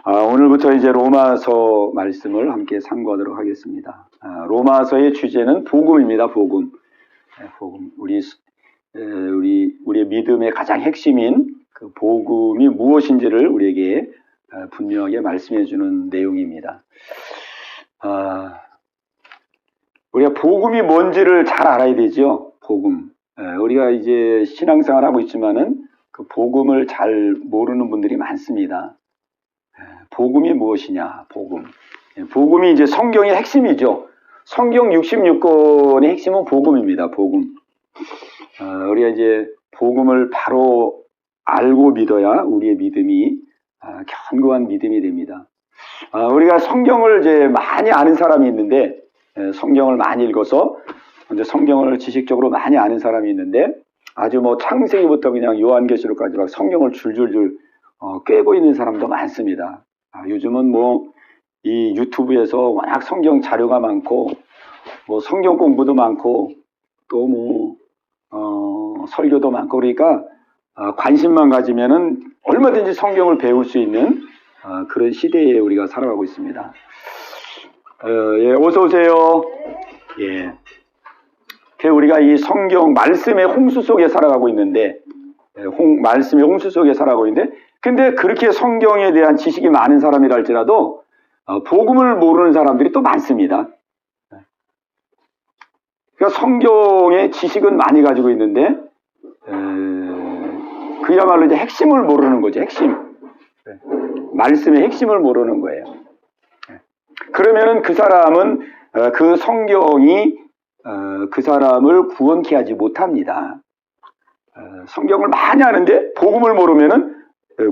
오늘부터 이제 로마서 말씀을 함께 상고하도록 하겠습니다. 로마서의 주제는 복음입니다. 복음. 복음. 우리의 믿음의 가장 핵심인 그 복음이 무엇인지를 우리에게 분명하게 말씀해 주는 내용입니다. 우리가 복음이 뭔지를 잘 알아야 되죠. 복음. 우리가 이제 신앙생활 하고 있지만은 그 복음을 잘 모르는 분들이 많습니다. 복음이 무엇이냐? 복음. 복음이 이제 성경의 핵심이죠. 성경 66권의 핵심은 복음입니다. 복음. 우리가 이제 복음을 바로 알고 믿어야 우리의 믿음이 견고한 믿음이 됩니다. 우리가 성경을 이제 많이 아는 사람이 있는데, 성경을 많이 읽어서 이제 성경을 지식적으로 많이 아는 사람이 있는데, 아주 뭐 창세기부터 그냥 요한계시록까지 막 성경을 줄줄줄 꿰고 있는 사람도 많습니다. 요즘은 뭐 이 유튜브에서 워낙 성경 자료가 많고, 뭐 성경 공부도 많고, 또 뭐 설교도 많고, 그러니까 관심만 가지면은 얼마든지 성경을 배울 수 있는 그런 시대에 우리가 살아가고 있습니다. 예, 어서 오세요. 예. 우리가 이 성경 말씀의 홍수 속에 살아가고 있는데, 말씀의 홍수 속에 살아가고 있는데, 근데 그렇게 성경에 대한 지식이 많은 사람이라 할지라도 복음을 모르는 사람들이 또 많습니다. 그러니까 성경의 지식은 많이 가지고 있는데 그야말로 이제 핵심을 모르는 거죠. 핵심. 말씀의 핵심을 모르는 거예요. 그러면은 그 사람은 그 성경이 그 사람을 구원케 하지 못합니다. 성경을 많이 아는데 복음을 모르면은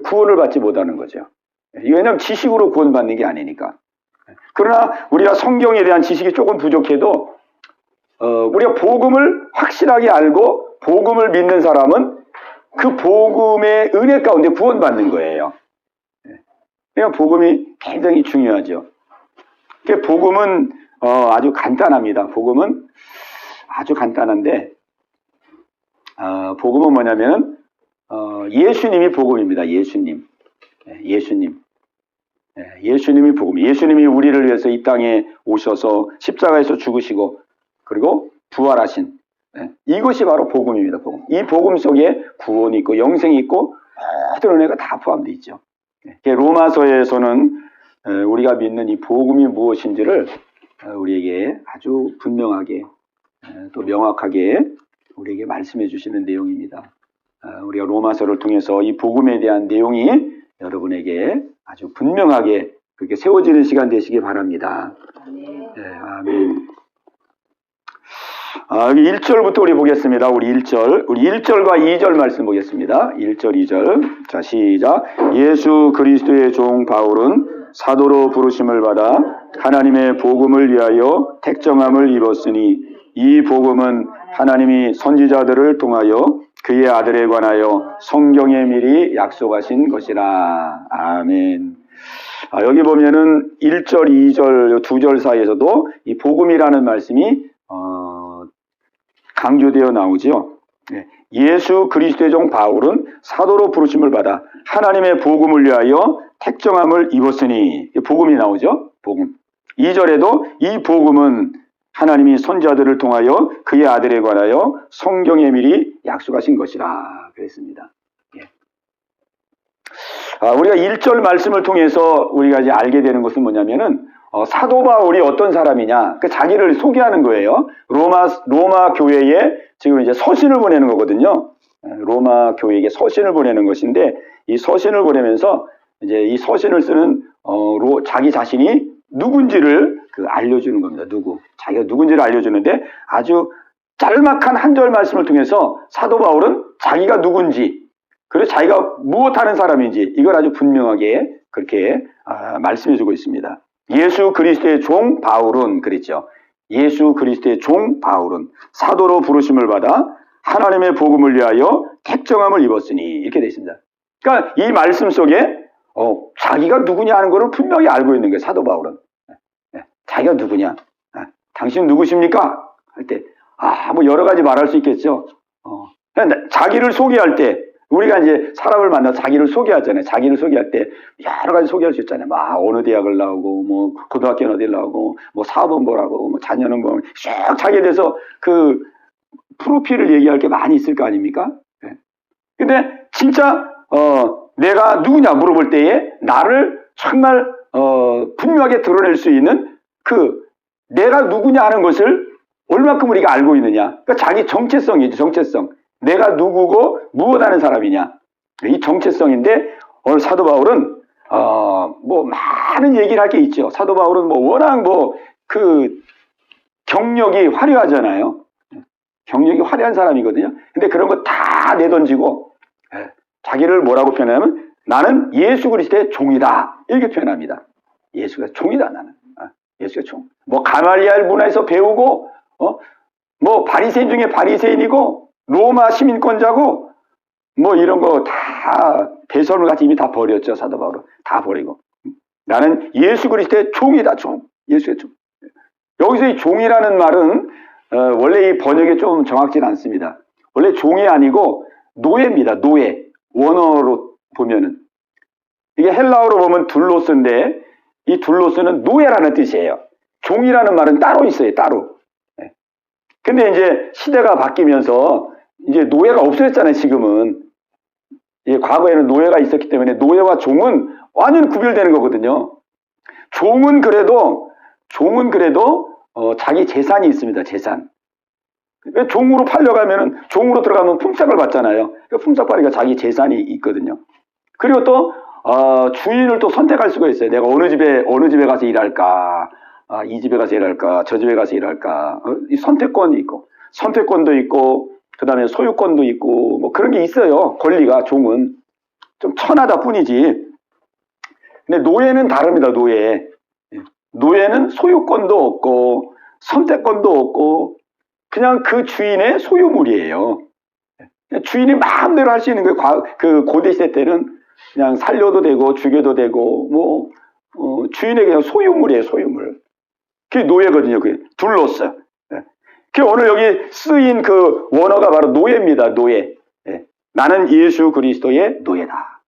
구원을 받지 못하는 거죠. 왜냐하면 지식으로 구원받는 게 아니니까. 그러나 우리가 성경에 대한 지식이 조금 부족해도 우리가 복음을 확실하게 알고 복음을 믿는 사람은 그 복음의 은혜 가운데 구원받는 거예요. 그러니까 복음이 굉장히 중요하죠. 복음은 아주 간단합니다. 복음은 아주 간단한데, 복음은 뭐냐면은 예수님이 복음입니다. 예수님. 예수님이 복음. 예수님이 우리를 위해서 이 땅에 오셔서 십자가에서 죽으시고 그리고 부활하신, 이것이 바로 복음입니다. 복음. 이 복음 속에 구원이 있고 영생이 있고 모든 은혜가 다 포함되어 있죠. 로마서에서는 우리가 믿는 이 복음이 무엇인지를 우리에게 아주 분명하게 또 명확하게 우리에게 말씀해 주시는 내용입니다. 우리가 로마서를 통해서 이 복음에 대한 내용이 여러분에게 아주 분명하게 그렇게 세워지는 시간 되시기 바랍니다. 아멘. 1절부터 우리 보겠습니다. 우리 1절과 2절 말씀 보겠습니다. 1절, 2절. 자, 시작. 예수 그리스도의 종 바울은 사도로 부르심을 받아 하나님의 복음을 위하여 택정함을 입었으니 이 복음은 하나님이 선지자들을 통하여 그의 아들에 관하여 성경에 미리 약속하신 것이라. 아멘. 여기 보면은 1절, 2절, 2절 사이에서도 이 복음이라는 말씀이 강조되어 나오죠. 예수 그리스도의 종 바울은 사도로 부르심을 받아 하나님의 복음을 위하여 택정함을 입었으니, 복음이 나오죠. 복음. 2절에도 이 복음은 하나님이 선지자들을 통하여 그의 아들에 관하여 성경에 미리 약속하신 것이라 그랬습니다. 우리가 1절 말씀을 통해서 우리가 이제 알게 되는 것은 뭐냐면은 사도 바울이 어떤 사람이냐, 그 자기를 소개하는 거예요. 로마 교회에 지금 이제 서신을 보내는 거거든요. 로마 교회에게 서신을 보내는 것인데, 이 서신을 보내면서 이제 이 서신을 쓰는 자기 자신이 누군지를 알려주는 겁니다. 자기가 누군지를 알려주는데, 아주 짤막한 한 절 말씀을 통해서 사도 바울은 자기가 누군지, 그리고 자기가 무엇하는 사람인지 이걸 아주 분명하게 그렇게 말씀해주고 있습니다. 예수 그리스도의 종 바울은 그랬죠. 예수 그리스도의 종 바울은 사도로 부르심을 받아 하나님의 복음을 위하여 택정함을 입었으니, 이렇게 되어 있습니다. 그러니까 이 말씀 속에 자기가 누구냐 하는 것을 분명히 알고 있는 거예요. 사도 바울은. 자기가 누구냐? 당신 누구십니까? 할 때 뭐 여러 가지 말할 수 있겠죠. 자기를 소개할 때 우리가 이제 사람을 만나 자기를 소개하잖아요. 자기를 소개할 때 여러 가지 소개할 수 있잖아요. 막 어느 대학을 나오고, 뭐 고등학교는 어디 나오고, 뭐 사업은 뭐라고, 뭐 자녀는 뭐, 쭉 자기에 대해서 그 프로필을 얘기할 게 많이 있을 거 아닙니까? 네. 근데 진짜 내가 누구냐 물어볼 때에 나를 정말 분명하게 드러낼 수 있는 그 내가 누구냐 하는 것을 얼마큼 우리가 알고 있느냐. 그러니까 자기 정체성이죠. 정체성. 내가 누구고 무엇하는 사람이냐. 이 정체성인데 오늘 사도 바울은 뭐 많은 얘기를 할 게 있죠. 사도 바울은 뭐 워낙 뭐 그 경력이 화려하잖아요. 경력이 화려한 사람이거든요. 근데 그런 거 다 내던지고 자기를 뭐라고 표현하냐면 나는 예수 그리스도의 종이다. 이렇게 표현합니다. 예수가 종이다 나는. 예수가 종. 뭐 가말리알 문화에서 배우고 뭐 바리새인 중에 바리새인이고 로마 시민권자고 뭐 이런 거 다 배설물 같이 이미 다 버렸죠. 사도 바울은 다 버리고 나는 예수 그리스도의 종이다. 종. 예수의 종. 여기서 이 종이라는 말은 원래 이 번역이 좀 정확진 않습니다. 원래 종이 아니고 노예입니다. 노예. 원어로 보면은 이게 헬라어로 보면 둘로스인데 이 둘로스는 노예라는 뜻이에요. 종이라는 말은 따로 있어요. 따로. 근데 이제 시대가 바뀌면서 이제 노예가 없어졌잖아요. 지금은. 과거에는 노예가 있었기 때문에 노예와 종은 완전히 구별되는 거거든요. 종은 그래도 자기 재산이 있습니다. 재산. 종으로 팔려가면은 종으로 들어가면 품삯을 받잖아요. 품삯받으니까 자기 재산이 있거든요. 그리고 또 주인을 또 선택할 수가 있어요. 내가 어느 집에 가서 일할까, 이 집에 가서 일할까, 저 집에 가서 일할까. 이 선택권이 있고, 선택권도 있고, 그 다음에 소유권도 있고, 뭐 그런 게 있어요. 권리가 종은 좀 천하다 뿐이지. 근데 노예는 다릅니다. 노예는 소유권도 없고, 선택권도 없고, 그냥 그 주인의 소유물이에요. 주인이 마음대로 할 수 있는 거예요. 그 고대 시대 때는 그냥 살려도 되고 죽여도 되고 뭐 주인의 그냥 소유물이에요. 소유물. 그게 노예거든요. 그게 둘로스. 그 오늘 여기 쓰인 그 원어가 바로 노예입니다. 노예. 나는 예수 그리스도의 노예다.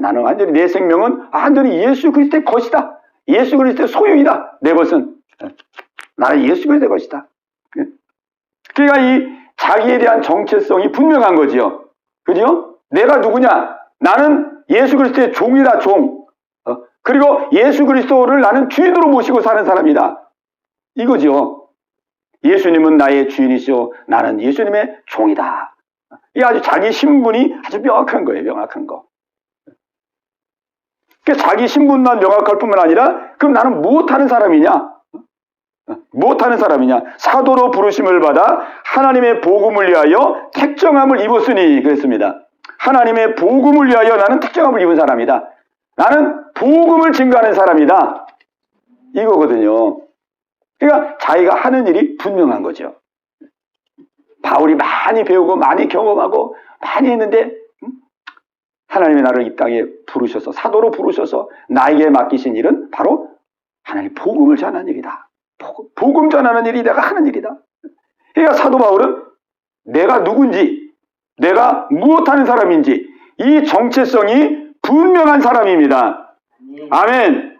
나는 완전히 내 생명은 완전히 예수 그리스도의 것이다. 예수 그리스도의 소유이다. 내 것은 나는 예수 그리스도의 것이다. 그러니까 이 자기에 대한 정체성이 분명한 거지요. 그죠? 내가 누구냐? 나는 예수 그리스도의 종이다. 종. 그리고 예수 그리스도를 나는 주인으로 모시고 사는 사람이다. 이거죠. 예수님은 나의 주인이시오. 나는 예수님의 종이다. 이게 아주 자기 신분이 아주 명확한 거예요. 명확한 거. 그러니까 자기 신분만 명확할 뿐만 아니라 그럼 나는 무엇하는 사람이냐? 무엇하는 사람이냐? 사도로 부르심을 받아 하나님의 복음을 위하여 택정함을 입었으니 그랬습니다. 하나님의 복음을 위하여 나는 택정함을 입은 사람이다. 나는 복음을 증거하는 사람이다. 이거거든요. 그러니까 자기가 하는 일이 분명한 거죠. 바울이 많이 배우고 많이 경험하고 많이 했는데 하나님이 나를 이 땅에 부르셔서 사도로 부르셔서 나에게 맡기신 일은 바로 하나님 복음을 전하는 일이다. 복음 전하는 일이 내가 하는 일이다. 그러니까 사도 바울은 내가 누군지 내가 무엇하는 사람인지 이 정체성이 분명한 사람입니다. 아멘.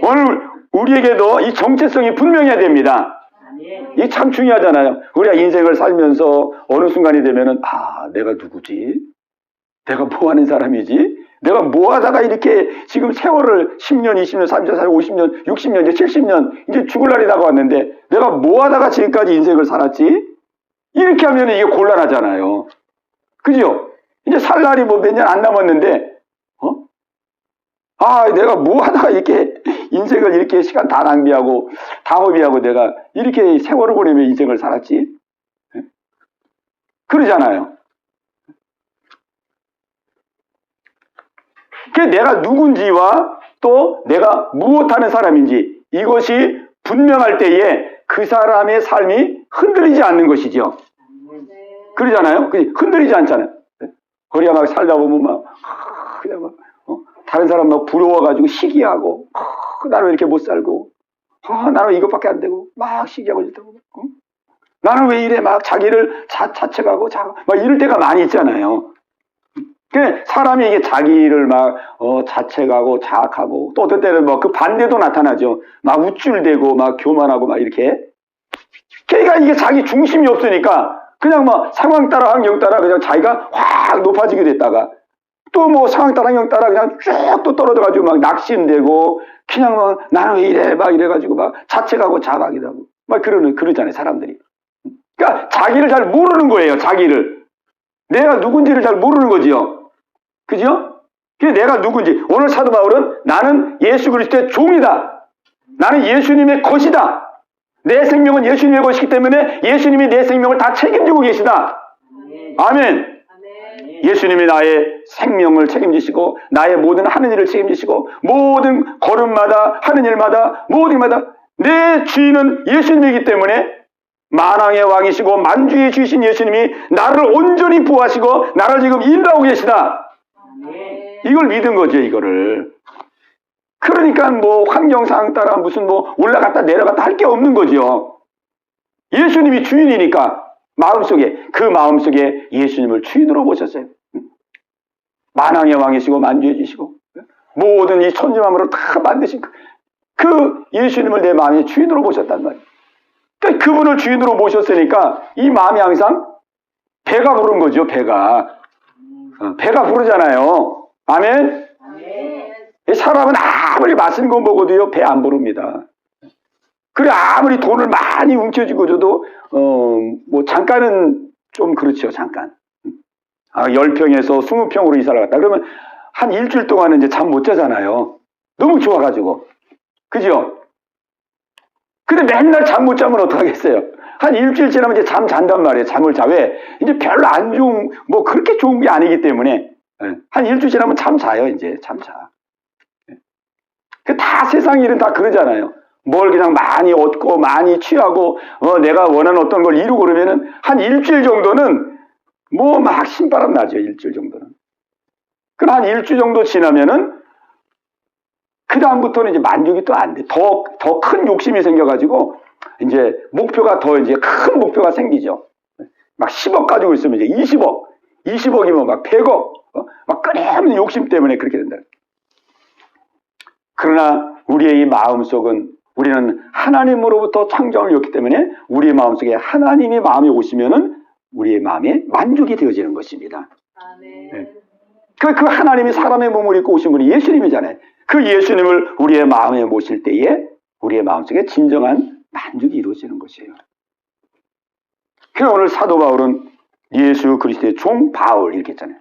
오늘 우리에게도 이 정체성이 분명해야 됩니다. 이게 참 중요하잖아요. 우리가 인생을 살면서 어느 순간이 되면은 내가 누구지? 내가 뭐 하는 사람이지? 내가 뭐 하다가 이렇게 지금 세월을 10년, 20년, 30년, 40년, 50년, 60년, 이제 70년, 이제 죽을 날이 다가왔는데 내가 뭐 하다가 지금까지 인생을 살았지? 이렇게 하면 이게 곤란하잖아요. 그죠? 이제 살 날이 뭐 몇 년 안 남았는데, 내가 뭐 하다가 이렇게 인생을 이렇게 시간 다 낭비하고, 다 허비하고 내가 이렇게 세월을 보내며 인생을 살았지? 그러잖아요. 내가 누군지와 또 내가 무엇하는 사람인지 이것이 분명할 때에 그 사람의 삶이 흔들리지 않는 것이죠. 그러잖아요. 흔들리지 않잖아요. 거리가 막 살다 보면 막 그냥 막 다른 사람 막 부러워가지고 시기하고 나는 왜 이렇게 못 살고 나는 이것밖에 안 되고 막 시기하고 있다고 나는 왜 이래 막 자기를 자책하고 막 이럴 때가 많이 있잖아요. 그 사람이 이게 자기를 막 자책하고 자학하고 또 어떨 때는 뭐 그 반대도 나타나죠. 막 우쭐대고 막 교만하고 막 이렇게. 그러니까 이게 자기 중심이 없으니까 그냥 막 상황 따라 환경 따라 그냥 자기가 확 높아지게 됐다가 또 뭐 상황 따라 환경 따라 그냥 쭉 또 떨어져가지고 막 낙심되고 그냥 막 나는 왜 이래 막 이래가지고 막 자책하고 자박이라고 막 그러잖아요 사람들이. 그러니까 자기를 잘 모르는 거예요. 자기를 내가 누군지를 잘 모르는 거지요. 그죠? 그게 내가 누군지. 오늘 사도 바울은 나는 예수 그리스도의 종이다. 나는 예수님의 것이다. 내 생명은 예수님의 것이기 때문에 예수님이 내 생명을 다 책임지고 계시다. 아멘. 예수님이 나의 생명을 책임지시고 나의 모든 하는 일을 책임지시고 모든 걸음마다 하는 일마다 모든 일마다 내 주인은 예수님이기 때문에 만왕의 왕이시고 만주의 주이신 예수님이 나를 온전히 보호하시고 나를 지금 인도하고 계시다. 이걸 믿은 거죠. 이거를. 그러니까 뭐 환경상 따라 무슨 뭐 올라갔다 내려갔다 할 게 없는 거죠. 예수님이 주인이니까 그 마음속에 예수님을 주인으로 모셨어요. 만왕의 왕이시고 만주의 주시고 모든 이 천지만물을 다 만드신 그 예수님을 내 마음의 주인으로 모셨단 말이에요. 그러니까 그분을 주인으로 모셨으니까 이 마음이 항상 배가 부른 거죠. 배가 부르잖아요. 아멘. 사람은 아무리 맛있는 거 먹어도요 배 안 부릅니다. 그래 아무리 돈을 많이 움켜쥐고 줘도 뭐 잠깐은 좀 그렇죠. 잠깐 10평에서 20평으로 이사를 갔다 그러면 한 일주일 동안은 이제 잠 못 자잖아요. 너무 좋아가지고 그죠? 근데 맨날 잠 못 자면 어떡하겠어요? 한 일주일 지나면 이제 잠 잔단 말이에요. 잠을 자. 왜? 이제 별로 안 좋은 뭐 그렇게 좋은 게 아니기 때문에 한 일주일 지나면 잠 자요. 이제 잠 자. 다 세상 일은 다 그러잖아요. 뭘 그냥 많이 얻고 많이 취하고 내가 원하는 어떤 걸 이루고 그러면은 한 일주일 정도는 뭐 막 신바람 나죠. 일주일 정도는. 그럼 한 일주일 정도 지나면은 그 다음부터는 이제 만족이 또 안 돼. 더 큰 욕심이 생겨가지고 이제 목표가 더 이제 큰 목표가 생기죠. 막 10억 가지고 있으면 이제 20억이면 막 100억 막 끊임없는 욕심 때문에 그렇게 된다. 그러나 우리의 이 마음속은 우리는 하나님으로부터 창조함을 줬기 때문에 우리의 마음속에 하나님의 마음이 오시면은 우리의 마음에 만족이 되어지는 것입니다. 네. 그 하나님이 사람의 몸을 입고 오신 분이 예수님이잖아요. 그 예수님을 우리의 마음에 모실 때에 우리의 마음속에 진정한 만족이 이루어지는 것이에요. 그래서 오늘 사도 바울은 예수 그리스도의 종 바울 이렇게 했잖아요.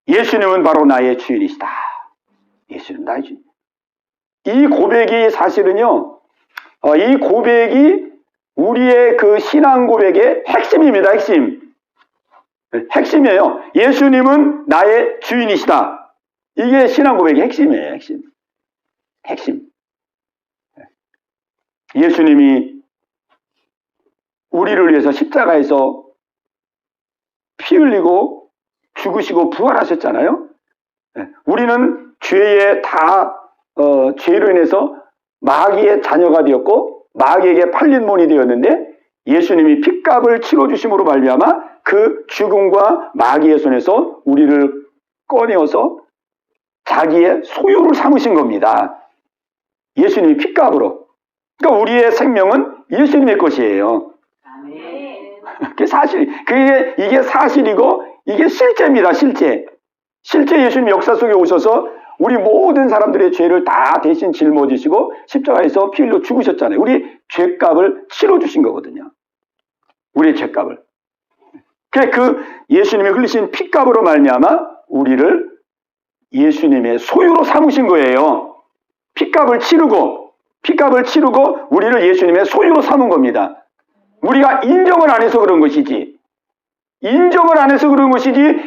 예수님은 바로 나의 주인이시다. 예수는 나의 주인. 이 고백이 사실은요, 이 고백이 우리의 그 신앙 고백의 핵심입니다. 핵심이에요. 예수님은 나의 주인이시다. 이게 신앙 고백의 핵심이에요. 핵심. 예수님이 우리를 위해서 십자가에서 피 흘리고 죽으시고 부활하셨잖아요. 우리는 죄에 죄로 인해서 마귀의 자녀가 되었고 마귀에게 팔린 몸이 되었는데 예수님이 핏값을 치러주심으로 말미암아 그 죽음과 마귀의 손에서 우리를 꺼내어서 자기의 소유를 삼으신 겁니다. 예수님이 핏값으로. 그러니까 우리의 생명은 예수님의 것이에요. 그게 사실, 이게 사실이고 이게 실제입니다. 실제 예수님 역사 속에 오셔서 우리 모든 사람들의 죄를 다 대신 짊어지시고 십자가에서 피 흘려 죽으셨잖아요. 우리 죄값을 치러주신 거거든요. 우리의 죄값을. 그 예수님이 흘리신 피값으로 말미암아 우리를 예수님의 소유로 삼으신 거예요. 피값을 치르고 우리를 예수님의 소유로 삼은 겁니다. 우리가 인정을 안 해서 그런 것이지.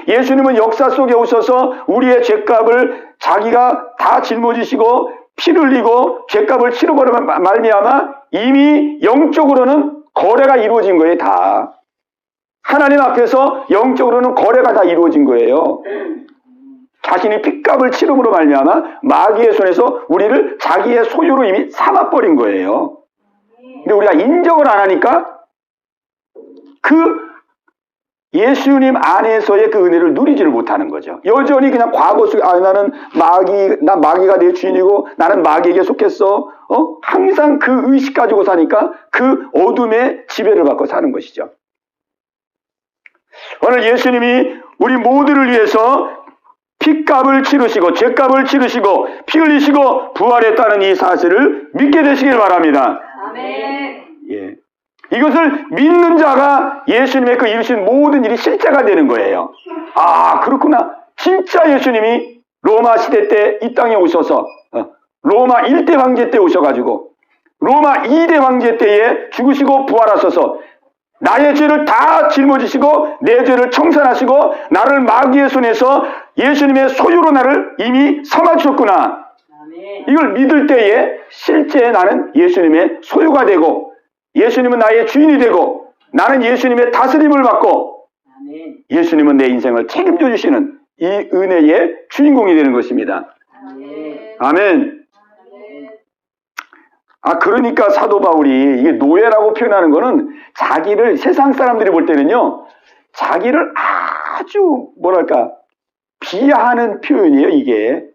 예수님은 역사 속에 오셔서 우리의 죄값을 자기가 다 짊어지시고 피를 흘리고 죄값을 치러버리면 말미암아 이미 영적으로는 거래가 이루어진 거예요. 다. 하나님 앞에서 영적으로는 거래가 다 이루어진 거예요. 자신이 핏값을 치름으로 말미암아 마귀의 손에서 우리를 자기의 소유로 이미 삼아버린 거예요. 근데 우리가 인정을 안 하니까 그 예수님 안에서의 그 은혜를 누리지를 못하는 거죠. 여전히 그냥 과거 속에 나는 마귀가 내 주인이고 나는 마귀에게 속했어. 항상 그 의식 가지고 사니까 그 어둠의 지배를 받고 사는 것이죠. 오늘 예수님이 우리 모두를 위해서 피값을 치르시고 죄값을 치르시고 피 흘리시고 부활했다는 이 사실을 믿게 되시길 바랍니다. 아멘. 예. 이것을 믿는 자가 예수님의 그 이루신 모든 일이 실제가 되는 거예요. 아, 그렇구나. 진짜 예수님이 로마 시대 때 이 땅에 오셔서 로마 1대 황제 때 오셔가지고 로마 2대 황제 때에 죽으시고 부활하셔서 나의 죄를 다 짊어지시고 내 죄를 청산하시고 나를 마귀의 손에서 예수님의 소유로 나를 이미 삼아주셨구나. 아멘. 이걸 믿을 때에 실제 나는 예수님의 소유가 되고 예수님은 나의 주인이 되고 나는 예수님의 다스림을 받고 아멘. 예수님은 내 인생을 책임져 주시는 이 은혜의 주인공이 되는 것입니다. 아멘. 아멘. 아멘. 그러니까 사도 바울이 이게 노예라고 표현하는 거는 자기를 세상 사람들이 볼 때는요, 자기를 아주 뭐랄까 비하하는 표현이에요. 이게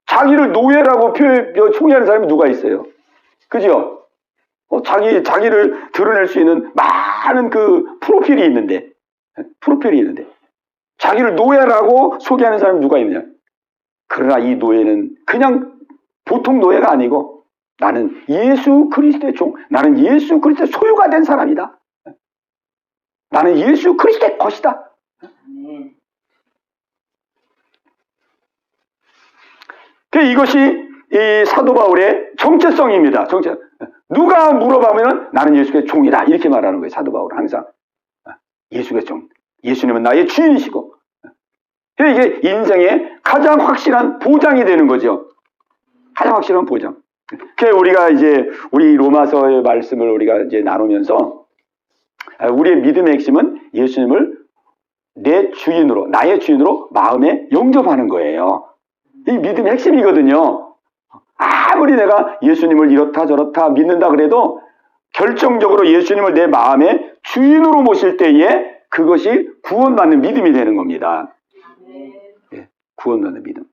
자기를 노예라고 소개하는 사람이 누가 있어요? 그죠? 자기를 드러낼 수 있는 많은 그 프로필이 있는데 자기를 노예라고 소개하는 사람이 누가 있느냐? 그러나 이 노예는 그냥 보통 노예가 아니고 나는 예수 그리스도의 종, 나는 예수 그리스도의 소유가 된 사람이다. 나는 예수 그리스도의 것이다. 아멘. 이것이 이 사도 바울의 정체성입니다. 누가 물어보면 나는 예수의 종이다. 이렇게 말하는 거예요. 사도 바울은 항상. 예수의 종. 예수님은 나의 주인이시고. 이게 인생의 가장 확실한 보장이 되는 거죠. 가장 확실한 보장. 우리가 이제 우리 로마서의 말씀을 우리가 이제 나누면서 우리의 믿음의 핵심은 예수님을 내 주인으로, 나의 주인으로 마음에 영접하는 거예요. 이 믿음의 핵심이거든요. 아무리 내가 예수님을 이렇다 저렇다 믿는다 그래도 결정적으로 예수님을 내 마음의 주인으로 모실 때에 그것이 구원받는 믿음이 되는 겁니다. 예, 구원받는 믿음.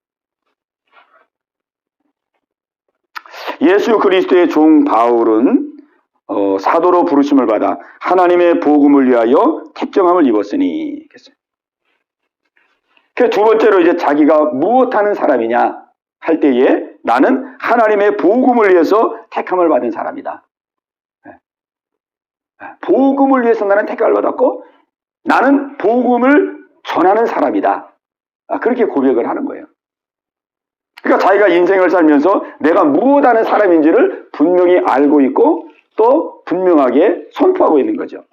예수 그리스도의 종 바울은 사도로 부르심을 받아 하나님의 복음을 위하여 택정함을 입었으니. 두 번째로 이제 자기가 무엇하는 사람이냐 할 때에 나는 하나님의 복음을 위해서 택함을 받은 사람이다. 복음을 위해서 나는 택함을 받았고 나는 복음을 전하는 사람이다. 그렇게 고백을 하는 거예요. 그러니까 자기가 인생을 살면서 내가 무엇하는 사람인지를 분명히 알고 있고 또 분명하게 선포하고 있는 거죠.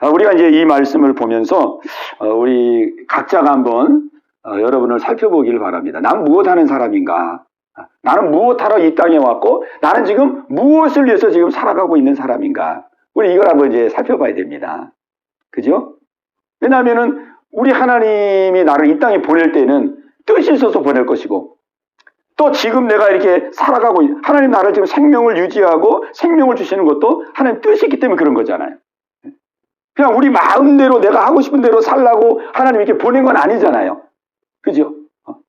우리가 이제 이 말씀을 보면서 우리 각자가 한번 여러분을 살펴보기를 바랍니다. 난 무엇하는 사람인가? 나는 무엇하러 이 땅에 왔고 나는 지금 무엇을 위해서 지금 살아가고 있는 사람인가? 우리 이걸 한번 이제 살펴봐야 됩니다. 그죠? 왜냐하면은 우리 하나님이 나를 이 땅에 보낼 때는 뜻이 있어서 보낼 것이고 또 지금 내가 이렇게 살아가고 하나님 나를 지금 생명을 유지하고 생명을 주시는 것도 하나님 뜻이 있기 때문에 그런 거잖아요. 그냥 우리 마음대로 내가 하고 싶은 대로 살라고 하나님 이렇게 보낸 건 아니잖아요. 그죠?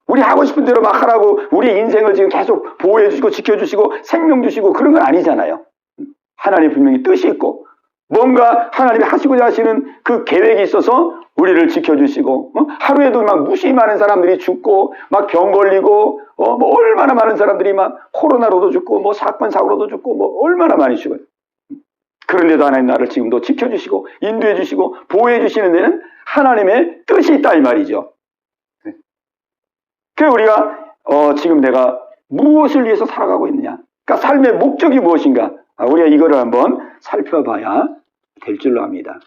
우리 하고 싶은 대로 막 하라고 우리 인생을 지금 계속 보호해 주시고 지켜주시고 생명 주시고 그런 건 아니잖아요. 하나님 분명히 뜻이 있고 뭔가 하나님이 하시고자 하시는 그 계획이 있어서 우리를 지켜주시고 하루에도 막 무수히 많은 사람들이 죽고 막 병 걸리고 뭐 얼마나 많은 사람들이 막 코로나로도 죽고 뭐 사건 사고로도 죽고 뭐 얼마나 많이 죽어요. 그런데도 하나님 나를 지금도 지켜주시고 인도해 주시고 보호해 주시는 데는 하나님의 뜻이 있다 이 말이죠. 그래서 우리가 지금 내가 무엇을 위해서 살아가고 있느냐, 그러니까 삶의 목적이 무엇인가, 우리가 이거를 한번 살펴봐야 될 줄로 압니다.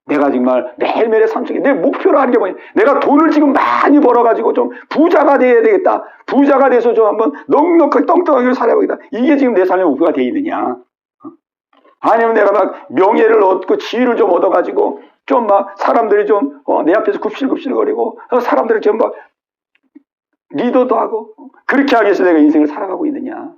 내가 정말 매일매일의 삶 속에 내 목표로 하는 게 뭐냐, 내가 돈을 지금 많이 벌어가지고 좀 부자가 돼야 되겠다, 부자가 돼서 좀 한번 넉넉하게 떵떵하게 살아보겠다, 이게 지금 내 삶의 목표가 돼 있느냐? 아니면 내가 막 명예를 얻고 지위를 좀 얻어가지고 좀 막 사람들이 좀 내 앞에서 굽실굽실거리고 사람들이 좀 막 리더도 하고 그렇게 하기 위해서 내가 인생을 살아가고 있느냐?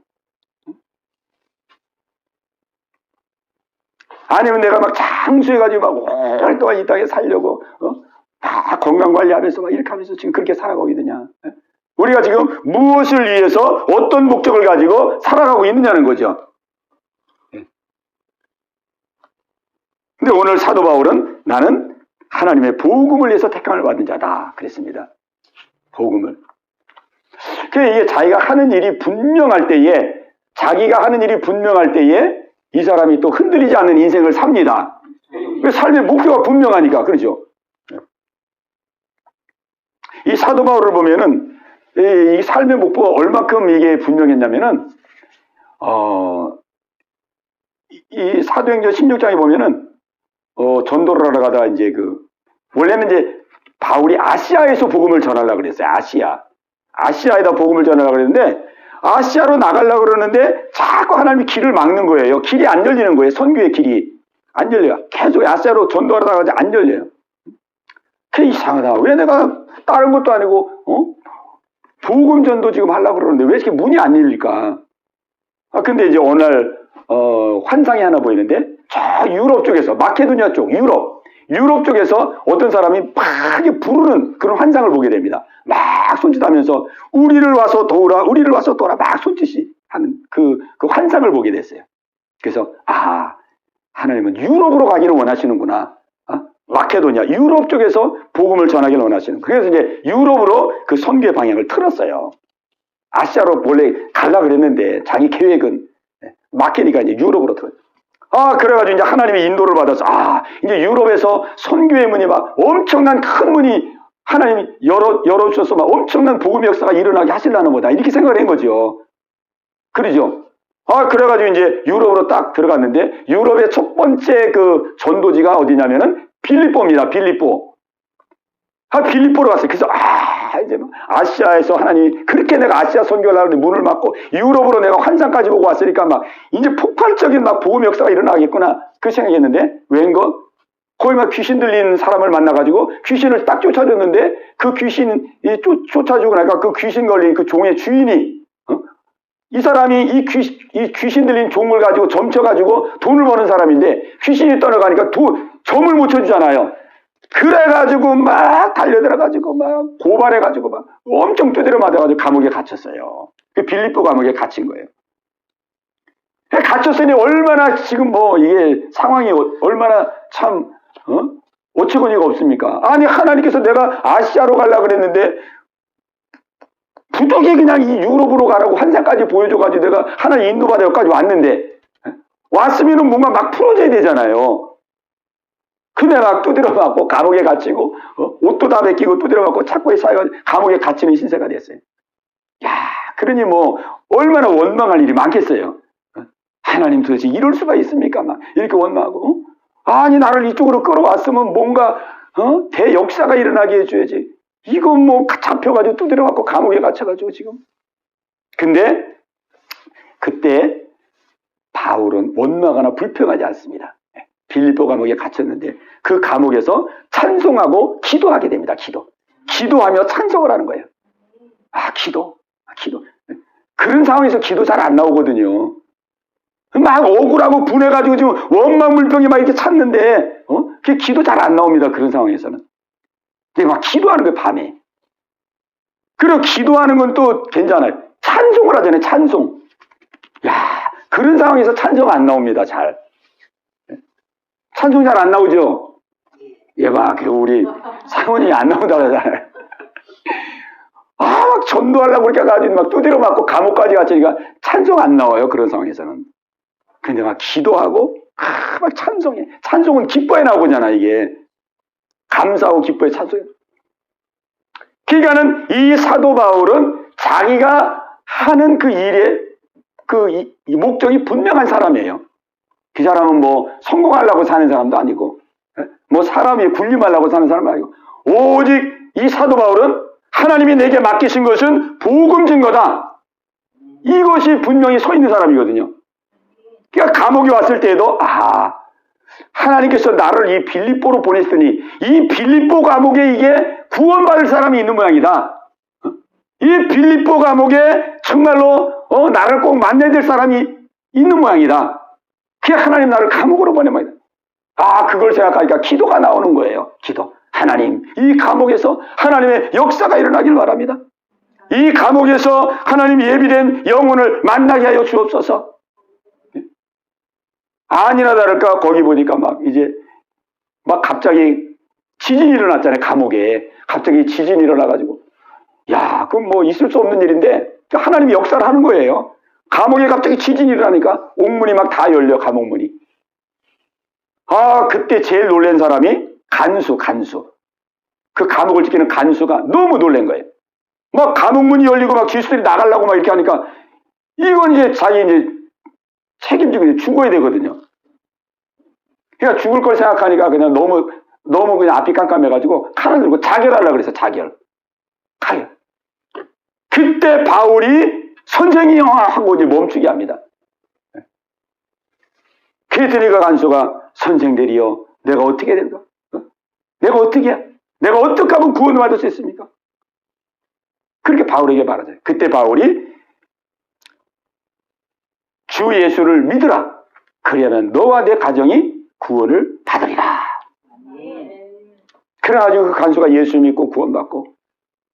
아니면 내가 막 장수해가지고 막 오랫동안 이 땅에 살려고 다 건강관리하면서 막 이렇게 하면서 지금 그렇게 살아가고 있느냐. 우리가 지금 무엇을 위해서 어떤 목적을 가지고 살아가고 있느냐는 거죠. 근데 오늘 사도 바울은 나는 하나님의 복음을 위해서 택함을 받은 자다 그랬습니다. 복음을. 그래서 이게 자기가 하는 일이 분명할 때에 이 사람이 또 흔들리지 않는 인생을 삽니다. 삶의 목표가 분명하니까 그러죠. 이 사도 바울을 보면은 이 삶의 목표가 얼마큼 이게 분명했냐면은 이 사도행전 16장에 보면은 전도를 하러 가다가 이제 원래는 이제 바울이 아시아에서 복음을 전하려고 그랬어요. 아시아에다 복음을 전하려고 그랬는데 아시아로 나가려고 그러는데 자꾸 하나님이 길을 막는 거예요. 길이 안 열리는 거예요. 선교의 길이 안 열려요. 계속 아시아로 전도하다가 안 열려요. 그게 이상하다. 왜 내가 다른 것도 아니고 복음 전도 지금 하려고 그러는데 왜 이렇게 문이 안 열릴까? 근데 이제 어느 날 환상이 하나 보이는데 저 유럽 쪽에서 마케도니아 쪽 유럽 쪽에서 어떤 사람이 막 부르는 그런 환상을 보게 됩니다. 막 손짓하면서 우리를 와서 도우라 막 손짓이 하는 그 환상을 보게 됐어요. 그래서 하나님은 유럽으로 가기를 원하시는구나. 마케도니아 유럽 쪽에서 복음을 전하기를 원하시는. 그래서 이제 유럽으로 그 선교의 방향을 틀었어요. 아시아로 원래 가려고 그랬는데 자기 계획은 막히니까 이제 유럽으로 틀어요. 그래가지고 이제 하나님의 인도를 받아서 이제 유럽에서 선교의 문이 막 엄청난 큰 문이 하나님이 열어주셔서 막 엄청난 복음의 역사가 일어나게 하시려는 거다. 이렇게 생각을 한 거죠. 그러죠? 그래가지고 이제 유럽으로 딱 들어갔는데 유럽의 첫 번째 그 전도지가 어디냐면은 빌립보입니다. 빌립보로 갔어요. 그래서 이제 아시아에서 하나님이 그렇게 내가 아시아 선교를 하는데 문을 막고 유럽으로 내가 환상까지 보고 왔으니까 막 이제 폭발적인 막 복음 역사가 일어나겠구나 그 생각했는데 웬걸 거기 막 귀신 들린 사람을 만나가지고 귀신을 딱 쫓아줬는데 그 귀신이 쫓아주고 나니까 그 귀신 걸린 그 종의 주인이 이 사람이 이 귀신 들린 종을 가지고 점쳐가지고 돈을 버는 사람인데 귀신이 떠나가니까 점을 못 쳐주잖아요. 그래가지고 막 달려들어가지고 막 고발해가지고 막 엄청 두드려 맞아가지고 감옥에 갇혔어요. 그 빌립보 감옥에 갇힌 거예요. 갇혔으니 얼마나 지금 이게 상황이 얼마나 참 어처구니가 없습니까? 아니 하나님께서 내가 아시아로 가려고 그랬는데 부득이 그냥 이 유럽으로 가라고 환상까지 보여줘가지고 내가 하나님 인도받아 여기까지 왔는데 왔으면은 뭔가 막 풀어줘야 되잖아요. 근데 막 두드려 맞고 감옥에 갇히고 옷도 다 벗기고 두드려 맞고 착고에 쌓여가지고 감옥에 갇히는 신세가 됐어요. 그러니 얼마나 원망할 일이 많겠어요. 하나님 도대체 이럴 수가 있습니까? 막 이렇게 원망하고 아니 나를 이쪽으로 끌어왔으면 뭔가 대역사가 일어나게 해줘야지. 이건 잡혀가지고 두드려 맞고 감옥에 갇혀가지고 지금. 근데 그때 바울은 원망하거나 불평하지 않습니다. 빌립보 감옥에 갇혔는데 그 감옥에서 찬송하고 기도하게 됩니다. 기도하며 찬송을 하는 거예요. 기도. 그런 상황에서 기도 잘 안 나오거든요. 막 억울하고 분해가지고 지금 원망불평이 막 이렇게 찼는데 그게 기도 잘 안 나옵니다. 그런 상황에서는. 근데 막 기도하는 거예요. 밤에. 그리고 기도하는 건 또 괜찮아요. 찬송을 하잖아요. 찬송. 그런 상황에서 찬송 안 나옵니다. 잘. 찬송 잘 안 나오죠? 우리 사모님이 안 나온다고 하잖아요. 막 전도하려고 그렇게 가지고 막 두드려 맞고 감옥까지 갇히니까 찬송 안 나와요. 그런 상황에서는. 근데 막 기도하고, 막 찬송해. 찬송은 기뻐해 나오잖아, 이게. 감사하고 기뻐해 찬송해. 그러니까는 이 사도 바울은 자기가 하는 그 일의 이 목적이 분명한 사람이에요. 그 사람은 성공하려고 사는 사람도 아니고, 사람이 군림하려고 사는 사람도 아니고, 오직 이 사도 바울은 하나님이 내게 맡기신 것은 복음 증거다. 이것이 분명히 서 있는 사람이거든요. 그러니까 감옥에 왔을 때에도 하나님께서 나를 이 빌립보로 보냈으니 이 빌립보 감옥에 이게 구원받을 사람이 있는 모양이다. 이 빌립보 감옥에 정말로 나를 꼭 만나야 될 사람이 있는 모양이다. 그게 하나님 나를 감옥으로 보낸 모양이다. 그걸 생각하니까 기도가 나오는 거예요. 기도. 하나님, 이 감옥에서 하나님의 역사가 일어나길 바랍니다. 이 감옥에서 하나님 예비된 영혼을 만나게 하여 주옵소서. 아니나 다를까 거기 보니까 막 갑자기 지진이 일어났잖아요. 감옥에 갑자기 지진이 일어나가지고, 그건 뭐 있을 수 없는 일인데 하나님이 역사를 하는 거예요. 감옥에 갑자기 지진이 일어나니까 옥문이 막 다 열려. 감옥문이. 그때 제일 놀란 사람이 간수. 그 감옥을 지키는 간수가 너무 놀란 거예요. 막 감옥문이 열리고 막 죄수들이 나가려고 막 이렇게 하니까 이건 이제 자기 이제 책임지고 죽어야 되거든요. 그러니까 죽을 걸 생각하니까 그냥 너무 그냥 앞이 깜깜해가지고 칼을 들고 자결하려고 그랬어요. 자결. 그때 바울이 선생이여 하고 이제 멈추게 합니다. 그랬더니 간수가 선생들이여 내가 어떻게 된가? 내가 어떻게 해? 내가 어떻게 하면 구원을 받을 수 있습니까? 그렇게 바울에게 말하죠. 그때 바울이 주 예수를 믿으라. 그러면 너와 내 가정이 구원을 받으리라. 그래가지고 그 간수가 예수 믿고 구원받고,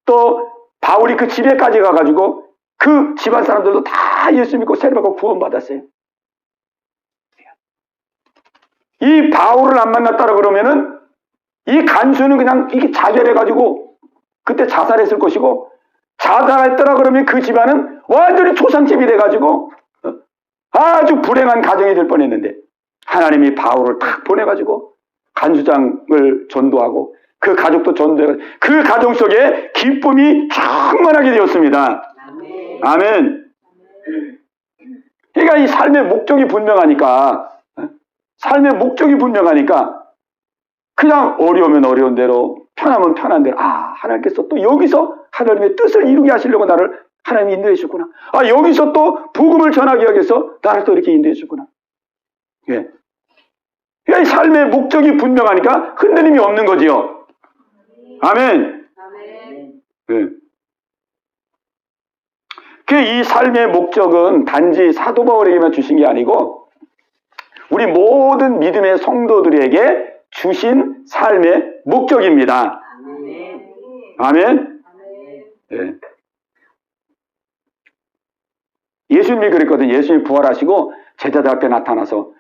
또 바울이 그 집에까지 가가지고 그 집안 사람들도 다 예수 믿고 세례받고 구원받았어요. 이 바울을 안 만났다라 그러면은 이 간수는 그냥 이렇게 자결해가지고 그때 자살했을 것이고, 자살했더라 그러면 그 집안은 완전히 초상집이 돼가지고 아주 불행한 가정이 될 뻔했는데, 하나님이 바울을 탁 보내가지고 간수장을 전도하고 그 가족도 전도해가지고 그 가정 속에 기쁨이 충만하게 되었습니다. 아멘. 그러니까 이 삶의 목적이 분명하니까, 그냥 어려우면 어려운 대로, 편하면 편한 대로, 하나님께서 또 여기서 하나님의 뜻을 이루게 하시려고 나를 하나님이 인도해 주셨구나. 여기서 또 복음을 전하기 위해서 나를 또 이렇게 인도해 주셨구나. 예. 그러니까 이 삶의 목적이 분명하니까 흔들림이 없는 거지요. 아멘. 예. 이 삶의 목적은 단지 사도 바울에게만 주신 게 아니고 우리 모든 믿음의 성도들에게 주신 삶의 목적입니다. 아멘. 예. 예수님이 그랬거든요. 예수님이 부활하시고 제자들 앞에 나타나서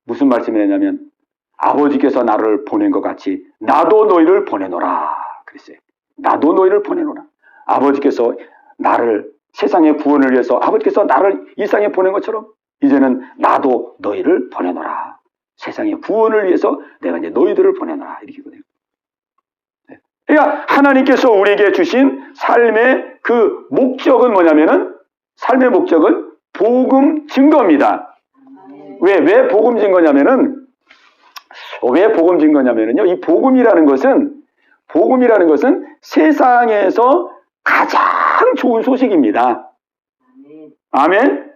무슨 말씀을 했냐면, 아버지께서 나를 보낸 것 같이 나도 너희를 보내노라 그랬어요. 나도 너희를 보내노라. 아버지께서 나를 세상의 구원을 위해서 아버지께서 나를 이 세상에 보낸 것처럼 이제는 나도 너희를 보내노라. 세상의 구원을 위해서 내가 이제 너희들을 보내노라. 이렇게거든요. 그러니까 하나님께서 우리에게 주신 삶의 그 목적은 뭐냐면은, 삶의 목적은 복음 증거입니다. 왜 복음 증거냐면은, 이 복음이라는 것은 세상에서 가장 좋은 소식입니다. 아멘.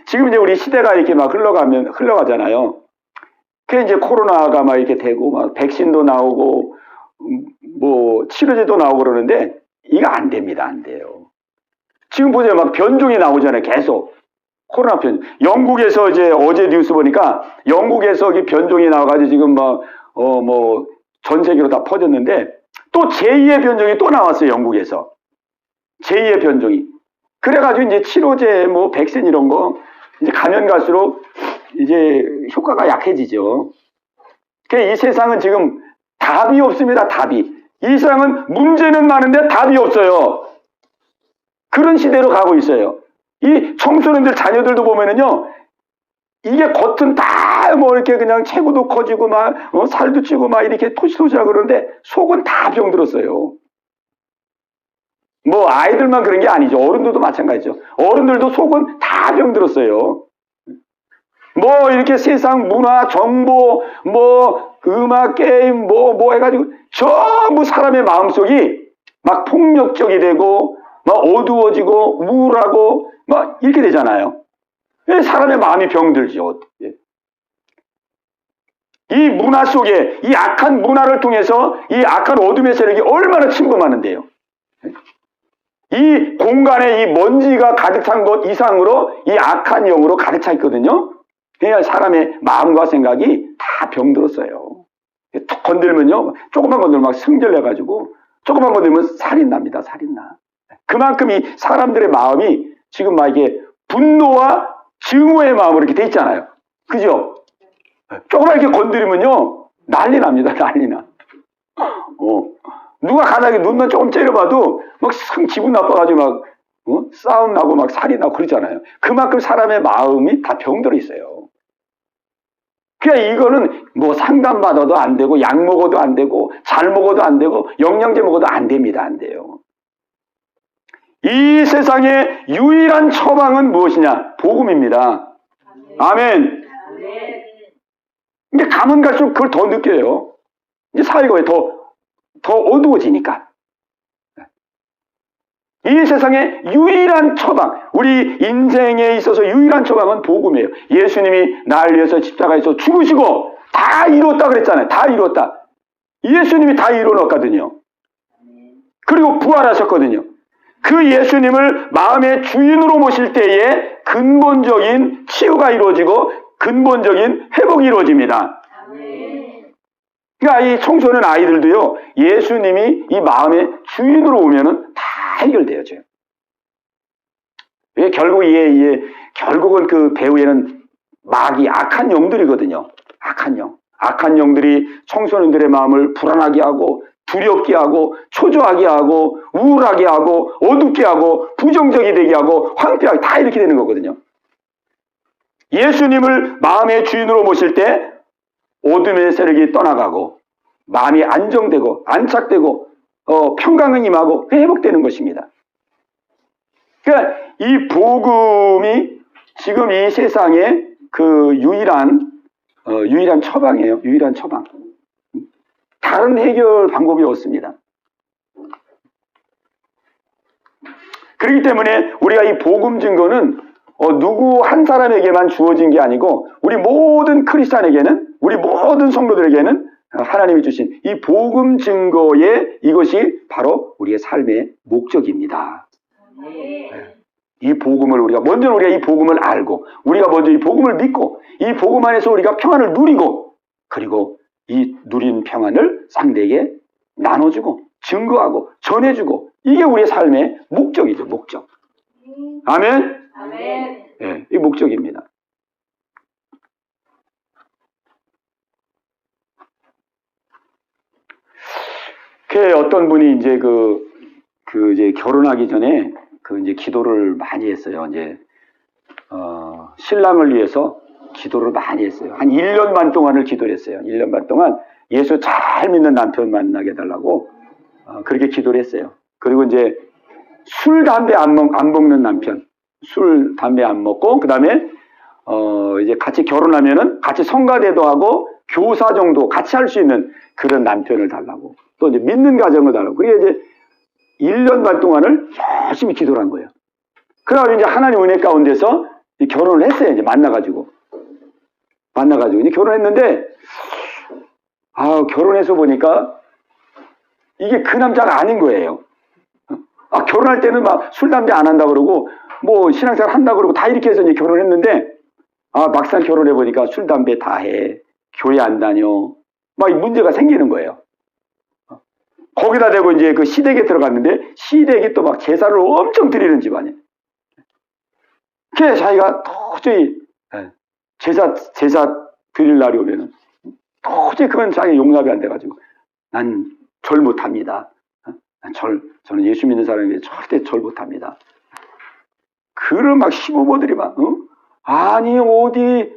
지금 이제 우리 시대가 이렇게 막 흘러가잖아요. 그 이제 코로나가 막 이렇게 되고, 막 백신도 나오고, 뭐 치료제도 나오고 그러는데 이거 안 됩니다. 안 돼요. 지금 보세요. 막 변종이 나오잖아요. 계속. 코로나 변종. 영국에서 이제 어제 뉴스 보니까 영국에서 이 변종이 나와가지고 지금 전 세계로 다 퍼졌는데, 또 제2의 변종이 또 나왔어요. 영국에서. 제2의 변종이. 그래가지고 이제 치료제, 백신 이런 거, 이제 가면 갈수록 이제 효과가 약해지죠. 이 세상은 지금 답이 없습니다. 답이. 이 세상은 문제는 많은데 답이 없어요. 그런 시대로 가고 있어요. 이 청소년들 자녀들도 보면은요, 이게 겉은 다 이렇게 그냥 체구도 커지고 살도 찌고 이렇게 토시토시하고 그러는데 속은 다 병들었어요. 아이들만 그런 게 아니죠. 어른들도 마찬가지죠. 어른들도 속은 다 병들었어요. 이렇게 세상 문화, 정보, 음악, 게임, 해가지고 전부 사람의 마음속이 막 폭력적이 되고, 어두워지고, 우울하고, 이렇게 되잖아요. 사람의 마음이 병들죠. 이 문화 속에, 이 악한 문화를 통해서 이 악한 어둠의 세력이 얼마나 침범하는데요. 이 공간에 이 먼지가 가득 찬 것 이상으로 이 악한 영으로 가득 차 있거든요. 그러니까 사람의 마음과 생각이 다 병들었어요. 툭 건들면요, 조금만 건들면 막 승질내가지고, 조금만 건들면 살인 납니다, 살인 나. 그만큼 이 사람들의 마음이 지금 막 이게 분노와 증오의 마음으로 이렇게 돼 있잖아요. 그죠? 조금만 이렇게 건드리면요, 난리 납니다, 난리 나. 누가 가다가 눈만 조금 째려봐도 막 기분 나빠가지고 막, 싸움 나고 막 살인 나고 그러잖아요. 그만큼 사람의 마음이 다 병들어 있어요. 그러니까 이거는 뭐 상담받아도 안 되고, 약 먹어도 안 되고, 잘 먹어도 안 되고, 영양제 먹어도 안 됩니다. 안 돼요. 이 세상의 유일한 처방은 무엇이냐? 복음입니다. 아멘. 근데 가면 갈수록 그걸 더 느껴요. 이제 사회가 왜 더 어두워지니까. 이 세상의 유일한 처방, 우리 인생에 있어서 유일한 처방은 복음이에요. 예수님이 나를 위해서 십자가에서 죽으시고 다 이뤘다 그랬잖아요. 다 이뤘다. 예수님이 다 이뤄놨거든요. 그리고 부활하셨거든요. 그 예수님을 마음의 주인으로 모실 때에 근본적인 치유가 이루어지고 근본적인 회복이 이루어집니다. 그러니까 이 청소년 아이들도요, 예수님이 이 마음의 주인으로 오면은 다 해결돼요, 지금. 결국은 그 배후에는 마귀, 악한 영들이거든요. 악한 영. 악한 영들이 청소년들의 마음을 불안하게 하고, 두렵게 하고, 초조하게 하고, 우울하게 하고, 어둡게 하고, 부정적이 되게 하고, 황폐하게 다 이렇게 되는 거거든요. 예수님을 마음의 주인으로 모실 때 어둠의 세력이 떠나가고 마음이 안정되고 안착되고 평강은 임하고 회복되는 것입니다. 그러니까 이 복음이 지금 이 세상의 그 유일한 처방이에요. 유일한 처방. 다른 해결 방법이 없습니다. 그렇기 때문에 우리가 이 복음 증거는 누구 한 사람에게만 주어진 게 아니고 우리 모든 크리스찬에게는, 우리 모든 성도들에게는 하나님이 주신 이 복음 증거의 이것이 바로 우리의 삶의 목적입니다. 이 복음을 우리가 이 복음을 알고, 우리가 먼저 이 복음을 믿고, 이 복음 안에서 우리가 평안을 누리고, 그리고 이 누린 평안을 상대에게 나눠주고 증거하고 전해주고, 이게 우리의 삶의 목적이죠. 목적. 아멘. 아멘. 네, 이 목적입니다. 어떤 분이 이제 이제 결혼하기 전에 이제 기도를 많이 했어요. 이제 신랑을 위해서 기도를 많이 했어요. 한 1년 반 동안을 기도를 했어요. 1년 반 동안 예수 잘 믿는 남편 만나게 해달라고 그렇게 기도를 했어요. 그리고 이제 술, 담배 안 먹는 남편, 술, 담배 안 먹고, 그 다음에 이제 같이 결혼하면은 같이 성가대도 하고 교사 정도 같이 할 수 있는 그런 남편을 달라고, 또 이제 믿는 가정을 달라고. 그게 이제 1년 반 동안을 열심히 기도를 한 거예요. 그래가지고 이제 하나님 은혜 가운데서 결혼을 했어요. 이제 만나가지고 이제 결혼했는데, 결혼해서 보니까 이게 그 남자가 아닌 거예요. 결혼할 때는 막 술, 담배 안 한다 그러고, 뭐 신앙생활 한다 그러고 다 이렇게 해서 이제 결혼했는데, 막상 결혼해 보니까 술, 담배 다 해. 교회 안 다녀. 막 문제가 생기는 거예요. 거기다 대고 이제 그 시댁에 들어갔는데, 시댁이 또 막 제사를 엄청 드리는 집안이에요. 그래서 자기가 도저히 제사 드릴 날이 오면은 도저히 그건 자기 용납이 안 돼가지고, 난 절 못합니다. 저는 예수 믿는 사람이 절대 절 못합니다. 그런 막 시부모들이 막, 아니, 어디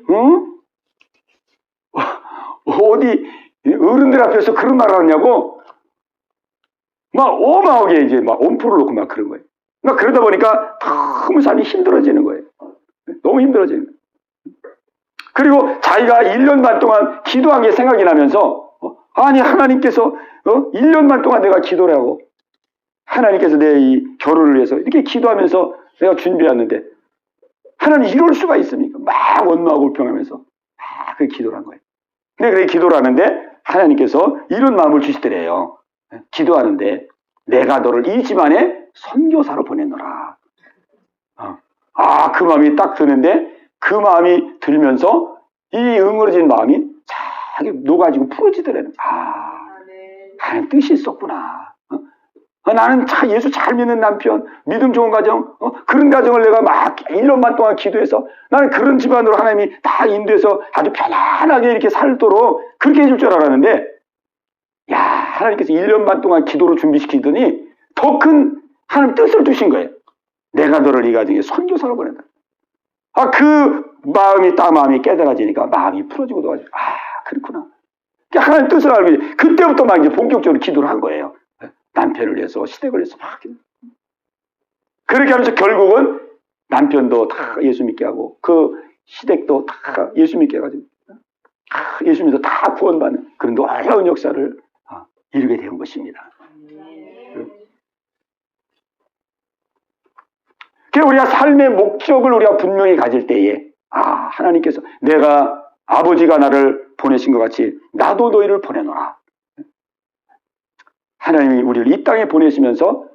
어른들 앞에서 그런 말을 하냐고, 막 어마하게 이제 막 엄포를 놓고 막 그런 거예요. 막 그러다 보니까 너무 삶이 힘들어지는 거예요. 너무 힘들어지는 거예요. 그리고 자기가 1년 반 동안 기도한 게 생각이 나면서, 아니, 하나님께서 1년 반 동안 내가 기도를 하고, 하나님께서 내 이 결혼을 위해서 이렇게 기도하면서 내가 준비했는데, 하나님 이럴 수가 있습니까? 막 원망하고 불평하면서 막 그렇게 기도를 한 거예요. 근데 그렇게 기도를 하는데 하나님께서 이런 마음을 주시더래요. 기도하는데, 내가 너를 이 집안에 선교사로 보내노라. 그 마음이 딱 드는데, 그 마음이 들면서 이 응어러진 마음이 자기 녹아지고 풀어지더라는. 아멘. 하나님 뜻이 있었구나. 나는 예수 잘 믿는 남편, 믿음 좋은 가정, 그런 가정을 내가 막 1년만 동안 기도해서 나는 그런 집안으로 하나님이 다 인도해서 아주 편안하게 이렇게 살도록 그렇게 해줄 줄 알았는데, 야, 하나님께서 1년만 동안 기도로 준비시키더니 더 큰 하나님 뜻을 두신 거예요. 내가 너를 이 가정에 선교사로 보낸다. 그 마음이 깨달아지니까 마음이 풀어지고 도와지고, 그렇구나. 하나님 뜻을 알고 이제 그때부터 막 이제 본격적으로 기도를 한 거예요. 남편을 위해서 시댁을 위해서 막 그렇게 하면서 결국은 남편도 다 예수 믿게 하고 그 시댁도 다 예수 믿게 해가지고 예수 믿어 다 구원받는 그런 놀라운 역사를 이루게 된 것입니다. 그래서 우리가 삶의 목적을 우리가 분명히 가질 때에 하나님께서 내가 아버지가 나를 보내신 것 같이 나도 너희를 보내노라. 하나님이 우리를 이 땅에 보내시면서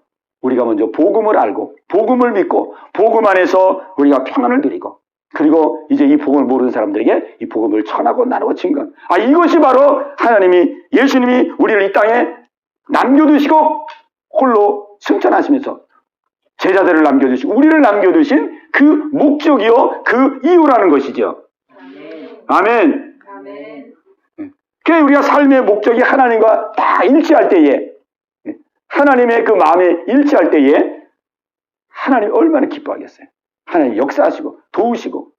우리가 먼저 복음을 알고 복음을 믿고 복음 안에서 우리가 평안을 누리고 그리고 이제 이 복음을 모르는 사람들에게 이 복음을 전하고 나누고 증거한 이것이 바로 예수님이 우리를 이 땅에 남겨두시고 홀로 승천하시면서 제자들을 남겨두시고 우리를 남겨두신 그 목적이요 그 이유라는 것이죠. 아멘. 아멘. 그래서 우리가 삶의 목적이 하나님과 다 일치할 때에 하나님의 그 마음에 일치할 때에 하나님이 얼마나 기뻐하겠어요. 하나님 역사하시고 도우시고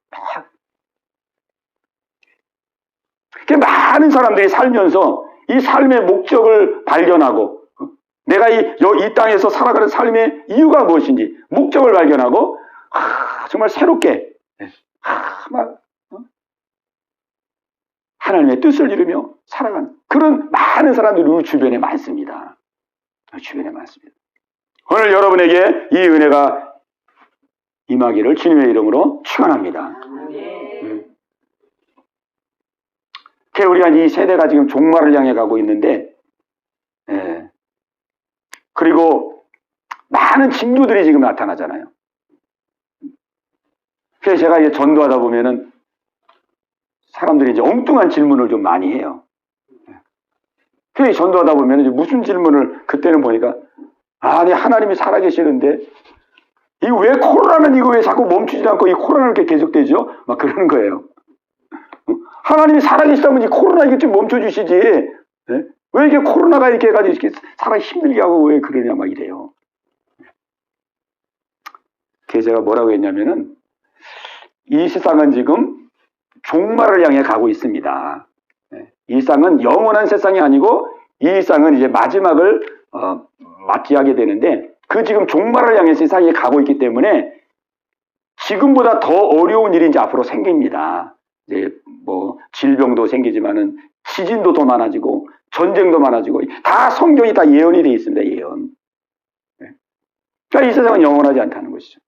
많은 사람들이 살면서 이 삶의 목적을 발견하고 내가 이 땅에서 살아가는 삶의 이유가 무엇인지 목적을 발견하고 정말 새롭게 하나님의 뜻을 이루며 살아가는 그런 많은 사람들이 우리 주변에 많습니다. 주변에 많습니다. 오늘 여러분에게 이 은혜가 임하기를 주님의 이름으로 축원합니다. 우리가 이 세대가 지금 종말을 향해 가고 있는데, 그리고 많은 징조들이 지금 나타나잖아요. 그래서 제가 이제 전도하다 보면은 사람들이 이제 엉뚱한 질문을 좀 많이 해요. 그래서 전도하다 보면 이제 무슨 질문을 그때는 보니까 아니 하나님이 살아계시는데 이거 왜 코로나는 이거 왜 자꾸 멈추지 않고 이 코로나는 이렇게 계속되죠? 막 그러는 거예요. 하나님이 살아계시다면 이 코로나 이거 좀 멈춰주시지. 왜 이게 코로나가 이렇게 해가지고 이렇게 사람 힘들게 하고 왜 그러냐 막 이래요. 그래서 제가 뭐라고 했냐면은 이 세상은 지금 종말을 향해 가고 있습니다. 이 세상은 영원한 세상이 아니고 이 세상은 이제 마지막을 맞이하게 되는데 그 지금 종말을 향해 세상이 가고 있기 때문에 지금보다 더 어려운 일이 이제 앞으로 생깁니다. 이제 뭐 질병도 생기지만은 지진도 더 많아지고 전쟁도 많아지고 다 성경이 다 예언이 되어 있습니다. 예언. 그러니까 이 세상은 영원하지 않다는 것이죠.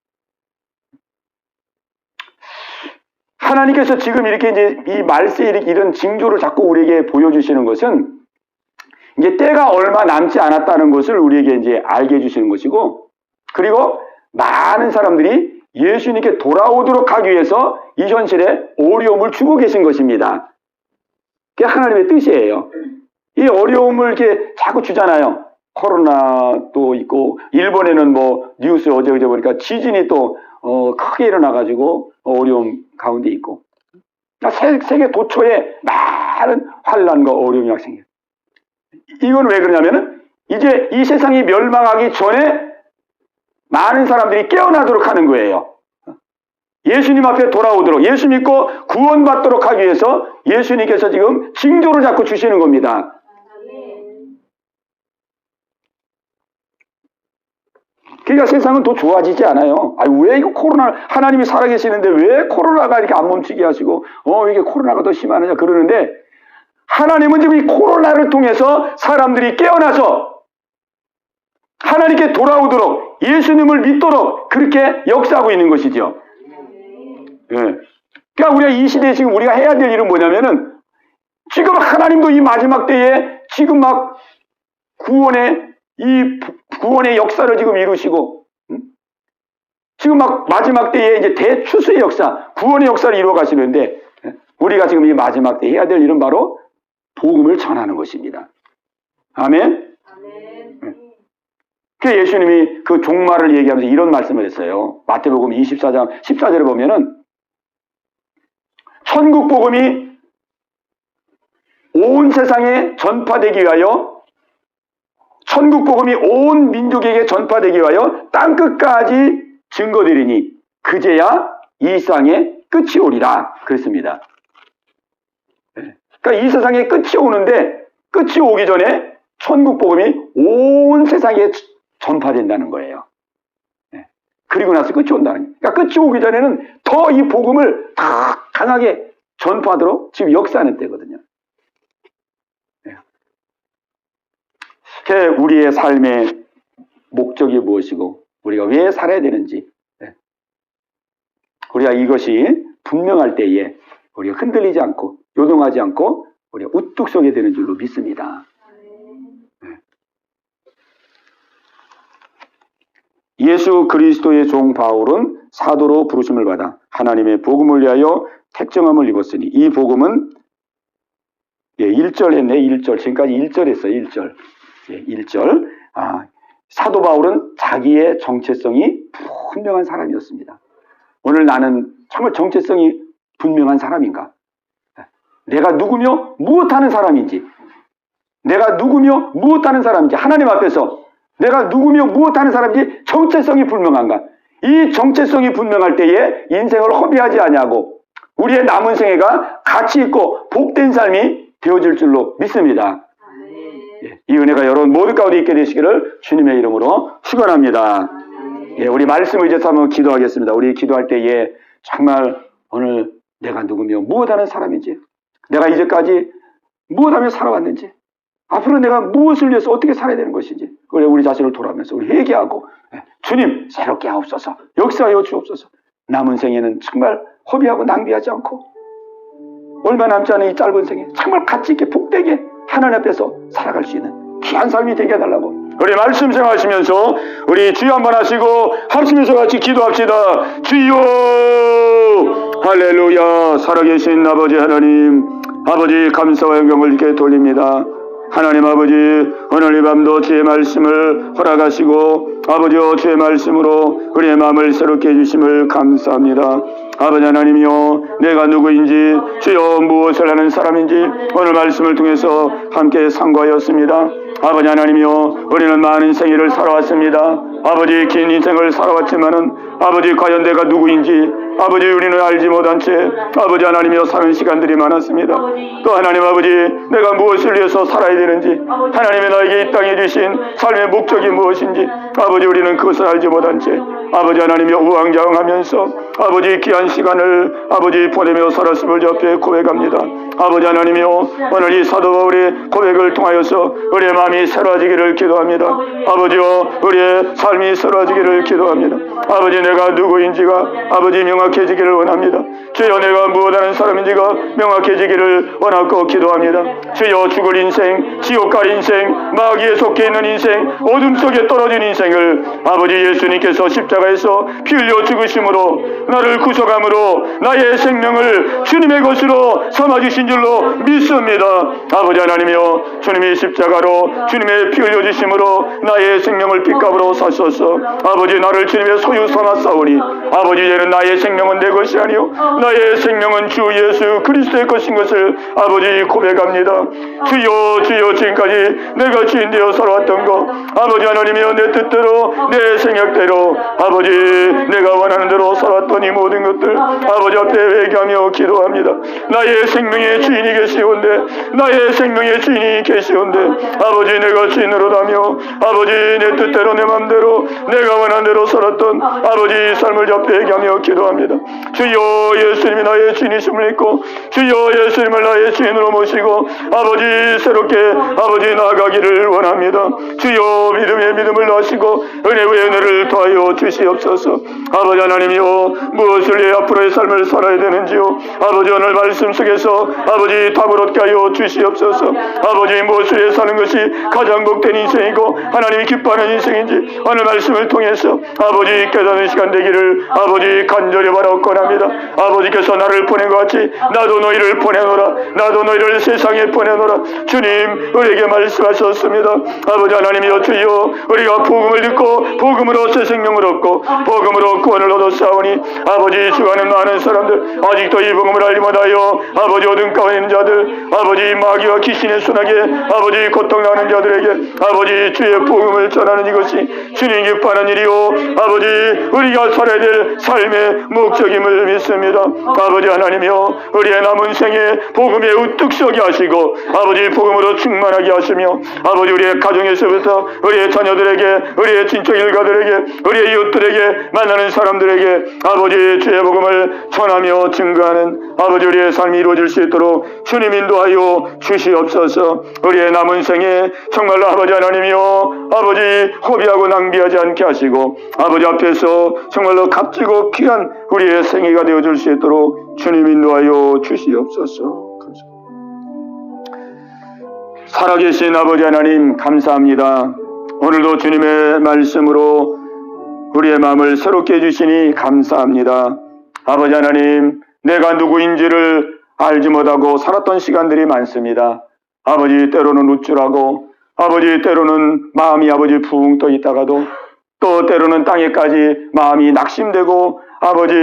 하나님께서 지금 이렇게 이제 이 말세에 이런 징조를 자꾸 우리에게 보여주시는 것은 이제 때가 얼마 남지 않았다는 것을 우리에게 이제 알게 해주시는 것이고, 그리고 많은 사람들이 예수님께 돌아오도록 하기 위해서 이 현실에 어려움을 주고 계신 것입니다. 그게 하나님의 뜻이에요. 이 어려움을 이렇게 자꾸 주잖아요. 코로나도 있고, 일본에는 뭐 뉴스 어제 보니까 지진이 또 크게 일어나가지고 어려움 가운데 있고, 세계 도처에 많은 환란과 어려움이 막 생겨요. 이건 왜 그러냐면은 이제 이 세상이 멸망하기 전에 많은 사람들이 깨어나도록 하는 거예요. 예수님 앞에 돌아오도록, 예수 믿고 구원받도록 하기 위해서 예수님께서 지금 징조를 자꾸 주시는 겁니다. 그러니까 세상은 더 좋아지지 않아요. 왜 이거 코로나, 하나님이 살아계시는데 왜 코로나가 이렇게 안 멈추게 하시고, 이게 코로나가 더 심하느냐 그러는데, 하나님은 지금 이 코로나를 통해서 사람들이 깨어나서 하나님께 돌아오도록, 예수님을 믿도록 그렇게 역사하고 있는 것이죠. 예. 그러니까 우리가 이 시대에 지금 우리가 해야 될 일은 뭐냐면은, 지금 하나님도 이 마지막 때에 지금 막 구원의 역사를 지금 이루시고, 지금 막 마지막 때에 이제 대추수의 역사, 구원의 역사를 이루어 가시는데, 우리가 지금 이 마지막 때 해야 될 일은 바로 복음을 전하는 것입니다. 아멘. 그 예수님이 그 종말을 얘기하면서 이런 말씀을 했어요. 마태복음 24장 14절에 보면은 천국 복음이 온 세상에 전파되기 위하여, 천국 복음이 온 민족에게 전파되기 위하여 땅끝까지 증거되리니 그제야 이 세상의 끝이 오리라 그랬습니다. 그러니까 이 세상에 끝이 오는데, 끝이 오기 전에 천국 복음이 온 세상에 전파된다는 거예요. 그리고 나서 끝이 온다는 거예요. 그러니까 끝이 오기 전에는 더 이 복음을 더 강하게 전파하도록 지금 역사하는 때거든요. 우리의 삶의 목적이 무엇이고 우리가 왜 살아야 되는지, 우리가 이것이 분명할 때에 우리가 흔들리지 않고 요동하지 않고 우리가 우뚝 서게 되는 줄로 믿습니다. 예수 그리스도의 종 바울은 사도로 부르심을 받아 하나님의 복음을 위하여 택정함을 입었으니, 이 복음은 1절 했네. 1절. 지금까지 1절 했어요. 1절. 1절. 사도 바울은 자기의 정체성이 분명한 사람이었습니다. 오늘 나는 정말 정체성이 분명한 사람인가? 내가 누구며 무엇하는 사람인지, 내가 누구며 무엇하는 사람인지, 하나님 앞에서 내가 누구며 무엇하는 사람인지 정체성이 분명한가? 이 정체성이 분명할 때에 인생을 허비하지 아니하고 우리의 남은 생애가 가치 있고 복된 삶이 되어질 줄로 믿습니다. 이 은혜가 여러분 모두 가운데 있게 되시기를 주님의 이름으로 축원합니다. 우리 말씀을 이제 한번 기도하겠습니다. 우리 기도할 때에 정말 오늘 내가 누구며 무엇하는 사람인지, 내가 이제까지 무엇하며 살아왔는지, 앞으로 내가 무엇을 위해서 어떻게 살아야 되는 것인지, 우리 자신을 돌아보면서 우리 회개하고, 주님 새롭게 하옵소서, 역사하여 주옵소서. 남은 생에는 정말 허비하고 낭비하지 않고 얼마 남지 않은 이 짧은 생에 정말 가치 있게 복되게 하나님 앞에서 살아갈 수 있는 귀한 삶이 되게 해달라고 우리 말씀 생각하시면서 우리 주여 한번 하시고 합심해서 같이 기도합시다. 주여, 할렐루야. 살아계신 아버지 하나님, 아버지 감사와 영광을 주께 돌립니다. 하나님 아버지, 오늘 이 밤도 주의 말씀을 허락하시고 아버지여 주의 말씀으로 우리의 마음을 새롭게 해주심을 감사합니다. 아버지 하나님이여, 내가 누구인지, 주여 무엇을 하는 사람인지 오늘 말씀을 통해서 함께 상고하였습니다. 아버지 하나님이여, 우리는 많은 생애를 살아왔습니다. 아버지 긴 인생을 살아왔지만은 아버지 과연 내가 누구인지 아버지 우리는 알지 못한 채 아버지 하나님이여 사는 시간들이 많았습니다. 또 하나님 아버지, 내가 무엇을 위해서 살아야 되는지, 하나님이 나에게 이 땅에 주신 삶의 목적이 무엇인지 아버지 우리는 그것을 알지 못한 채 아버지 하나님이여 우왕좌왕하면서 아버지 귀한 시간을 아버지 보내며 살았음을 주 앞에 고백합니다. 아버지 하나님이여, 오늘 이 사도 바울의 고백을 통하여서 우리의 마음이 새로워지기를 기도합니다. 아버지여, 우리의 삶이 새로워지기를 기도합니다. 아버지, 내가 누구인지가 아버지 명확해지기를 원합니다. 주여, 내가 무엇하는 사람인지가 명확해지기를 원하고 기도합니다. 주여, 죽을 인생, 지옥 갈 인생, 마귀에 속해 있는 인생, 어둠 속에 떨어진 인생을 아버지 예수님께서 십자가에서 피 흘려 죽으심으로 나를 구속함으로 나의 생명을 주님의 것으로 삼아주신 줄로 믿습니다. 아버지 하나님이여, 주님이 십자가로 주님의 피 흘려주심으로 나의 생명을 핏값으로 사셔서 아버지 나를 주님의 소유 삼았사오니 아버지, 이제는 나의 생명은 내 것이 아니요 나의 생명은 주 예수 그리스도의 것인 것을 아버지 고백합니다. 주여, 주여, 지금까지 내가 주인 되어 살아왔던 것 아버지 하나님이여, 내 뜻대로 내 생각대로 아버지 내가 원하는 대로 살았던 이 모든 것들 아버지 앞에 회개하며 기도합니다. 나의 생명의 주인이 계시온데, 나의 생명의 주인이 계시온데 아버지, 내가 주인으로다며 아버지 내 뜻대로 내 맘대로 내가 원하는 대로 살았던 아버지 삶을 앞에 회개하며 기도합니다. 주여, 예수님이 나의 주인이심을 믿고 주여 예수님을 나의 주인으로 모시고 아버지 새롭게 아버지 나아가기를 원합니다. 주여, 믿음의 믿음을 하시고 은혜의 은혜를 더하여 주시옵소서. 아버지 하나님이여, 무엇을 위해 앞으로의 삶을 살아야 되는지요. 아버지 오늘 말씀 속에서 아버지 답을 얻게 하여 주시옵소서. 아버지 무엇을 위해 사는 것이 가장 복된 인생이고 하나님이 기뻐하는 인생인지 오늘 말씀을 통해서 아버지 깨닫는 시간 되기를 아버지 간절히 바라옵건합니다. 아버지께서 나를 보낸 것 같이 나도 너희를 보내노라. 나도 너희를 세상에 보내노라. 주님 우리에게 말씀하셨습니다. 아버지 하나님이여 주여 우리가 복음을 듣고 복음으로 새 생명을 얻고 복음으로 구원을 얻었사오니 아버지 수많은 많은 사람들 아직도 이 복음을 알지 못하여 아버지 어둠 가운데 있는 자들 아버지 마귀와 귀신의 손아에 아버지 고통나는 자들에게 아버지 주의 복음을 전하는 이것이 주님 기뻐하는 일이요 아버지 우리가 살아야 될 삶의 목적임을 믿습니다. 아버지 하나님이여 우리의 남은 생에 복음에 우뚝 서게 하시고 아버지 복음으로 충만하게 하시며 아버지 우리의 가정에서부터 우리의 자녀들에게 우리의 친척 일가들에게 우리의 이웃들에게 만나는 사람들에게 아버지 주의 복음을 전하며 증거하는 아버지 우리의 삶이 이루어질 수 있도록 주님 인도하여 주시옵소서. 우리의 남은 생에 정말로 아버지 하나님이여 아버지 허비하고 낭비하지 않게 하시고 아버지 앞에서 정말로 값지고 귀한 우리의 생애가 되어줄 수 있도록 주님 인도하여 주시옵소서. 살아계신 아버지 하나님 감사합니다. 오늘도 주님의 말씀으로 우리의 마음을 새롭게 해주시니 감사합니다. 아버지 하나님 내가 누구인지를 알지 못하고 살았던 시간들이 많습니다. 아버지 때로는 우쭐하고 아버지 때로는 마음이 아버지 붕 떠 있다가도 또 때로는 땅에까지 마음이 낙심되고 아버지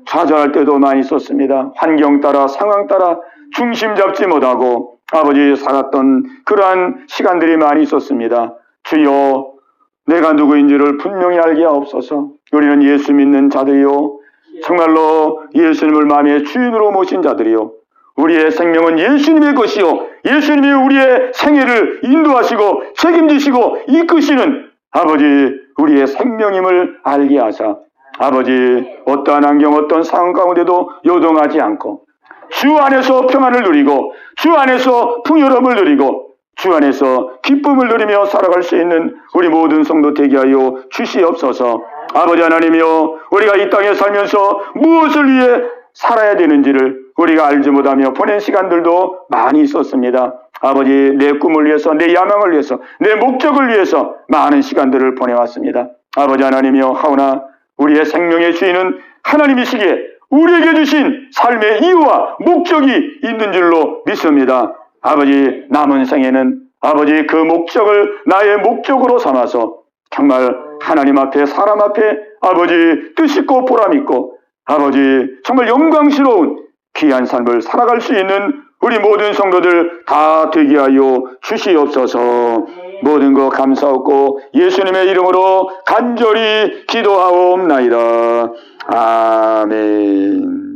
좌절할 때도 많이 있었습니다. 환경 따라 상황 따라 중심 잡지 못하고 아버지 살았던 그러한 시간들이 많이 있었습니다. 주여 내가 누구인지를 분명히 알게 하옵소서. 우리는 예수 믿는 자들이요 정말로 예수님을 마음의 주인으로 모신 자들이요 우리의 생명은 예수님의 것이요 예수님이 우리의 생애를 인도하시고 책임지시고 이끄시는 아버지 우리의 생명임을 알게 하사 아버지 어떠한 환경 어떤 상황 가운데도 요동하지 않고 주 안에서 평안을 누리고 주 안에서 풍요로움을 누리고 주 안에서 기쁨을 누리며 살아갈 수 있는 우리 모든 성도 되게 하여 주시옵소서. 아버지 하나님이여 우리가 이 땅에 살면서 무엇을 위해 살아야 되는지를 우리가 알지 못하며 보낸 시간들도 많이 있었습니다. 아버지 내 꿈을 위해서 내 야망을 위해서 내 목적을 위해서 많은 시간들을 보내왔습니다. 아버지 하나님이여 하오나 우리의 생명의 주인은 하나님이시기에 우리에게 주신 삶의 이유와 목적이 있는 줄로 믿습니다. 아버지 남은 생에는 아버지 그 목적을 나의 목적으로 삼아서 정말 하나님 앞에 사람 앞에 아버지 뜻있고 보람있고 아버지 정말 영광스러운 귀한 삶을 살아갈 수 있는 우리 모든 성도들 다 되게 하여 주시옵소서. 모든 것 감사하고 예수님의 이름으로 간절히 기도하옵나이다. 아멘.